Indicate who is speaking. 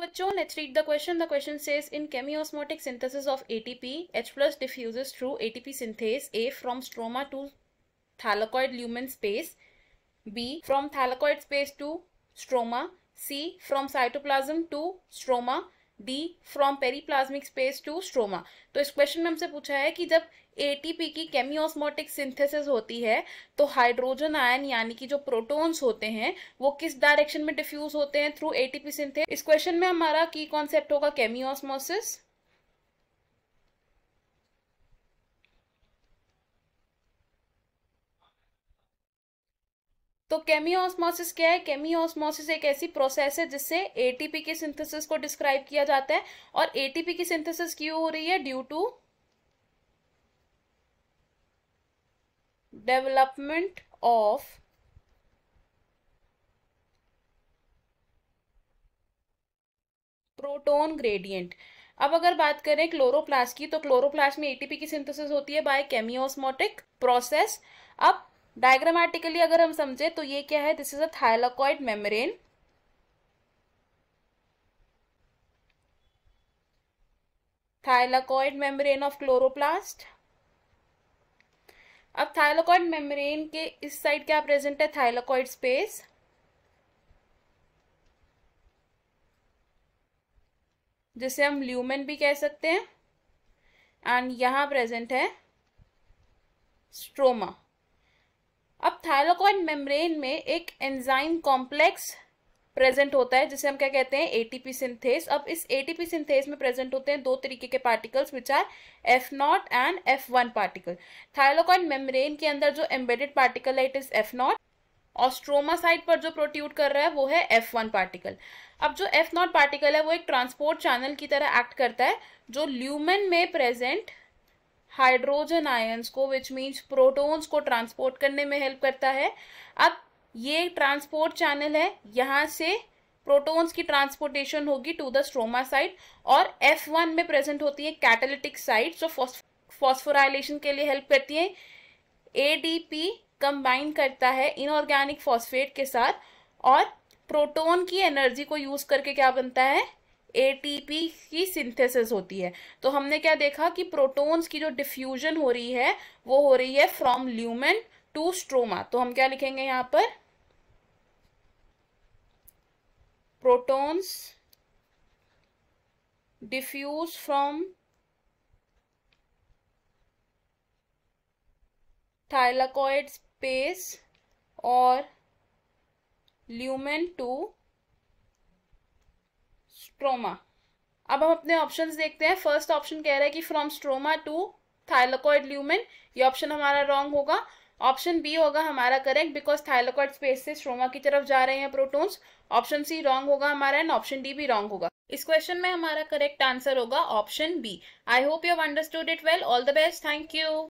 Speaker 1: बच्चों, let's read the question. The question says, in chemiosmotic synthesis of ATP, H plus diffuses through ATP synthase A from stroma to thylakoid lumen space, B from thylakoid space to stroma, C from cytoplasm to stroma, D from periplasmic space to stroma. तो इस question में हमसे पूछा है कि जब ATP की केमियोस्मोटिक synthesis होती है तो हाइड्रोजन आयन यानी कि जो प्रोटॉन्स होते हैं वो किस डायरेक्शन में डिफ्यूज होते हैं थ्रू एटीपी सिंथेसिस। इस क्वेश्चन में हमारा की कॉन्सेप्ट होगा केमियोस्मोसिस। तो केमियोस्मोसिस क्या है? केमियोस्मोसिस एक ऐसी प्रोसेस है जिससे एटीपी के सिंथेसिस को डिस्क्राइब किया जाता है। और एटीपी की सिंथेसिस क्यों हो रही है? Due to development of proton gradient. अब अगर बात करें क्लोरोप्लास्ट की, तो क्लोरोप्लास्ट में एटीपी की सिंथेसिस होती है बाय केमियोस्मोटिक प्रोसेस। अब डायग्रामेटिकली अगर हम समझे तो ये क्या है? This is a thylakoid membrane. Thylakoid membrane of chloroplast. अब थाइलाकॉइड मेम्ब्रेन के इस साइड क्या प्रेजेंट है? थाइलाकॉइड स्पेस, जिसे हम ल्यूमेन भी कह सकते हैं, एंड यहां प्रेजेंट है स्ट्रोमा। अब थाइलाकॉइड मेम्ब्रेन में एक एंजाइम कॉम्प्लेक्स प्रेजेंट होता है जिसे हम क्या कहते हैं? ATP synthase. अब इस एटीपी सिंथेस में प्रेजेंट होते हैं दो तरीके के particles which are F0 and F1 particle. Thylakoid membrane के अंदर जो एम्बेडेड पार्टिकल है इट इज F0, और स्ट्रोमा साइड पर जो प्रोट्यूट कर रहा है वो है F1 पार्टिकल। अब जो F0 पार्टिकल है वो एक ट्रांसपोर्ट चैनल की तरह एक्ट करता है जो ल्यूमेन में प्रेजेंट हाइड्रोजन आयंस को विच मीन्स प्रोटॉन्स को ट्रांसपोर्ट करने में हेल्प करता है। अब ये ट्रांसपोर्ट चैनल है, यहां से प्रोटॉन्स की ट्रांसपोर्टेशन होगी टू द स्ट्रोमा साइड, और F1 में प्रेजेंट होती है कैटालिटिक साइट जो फॉस्फोराइलेशन के लिए हेल्प करती है। एडीपी कंबाइन करता है इनऑर्गेनिक फॉस्फेट के साथ और प्रोटॉन की एनर्जी को यूज करके क्या बनता है? एटीपी की सिंथेसिस होती है। तो हमने क्या देखा कि प्रोटॉन्स की जो डिफ्यूजन हो रही है वो हो रही है फ्रॉम ल्यूमेन टू स्ट्रोमा। तो हम क्या लिखेंगे यहां पर? Protons diffuse from thylakoid space और ल्यूमेन टू स्ट्रोमा। अब हम अपने ऑप्शंस देखते हैं। फर्स्ट ऑप्शन कह रहा है कि from stroma to thylakoid lumen, ये ऑप्शन हमारा रॉन्ग होगा। ऑप्शन बी होगा हमारा करेक्ट, बिकॉज थाइलाकॉइड स्पेस से स्ट्रोमा की तरफ जा रहे हैं प्रोटॉन्स। ऑप्शन सी रॉन्ग होगा हमारा, एंड ऑप्शन डी भी रॉन्ग होगा। इस क्वेश्चन में हमारा करेक्ट आंसर होगा option B. I hope you have understood it well. All the best, thank you.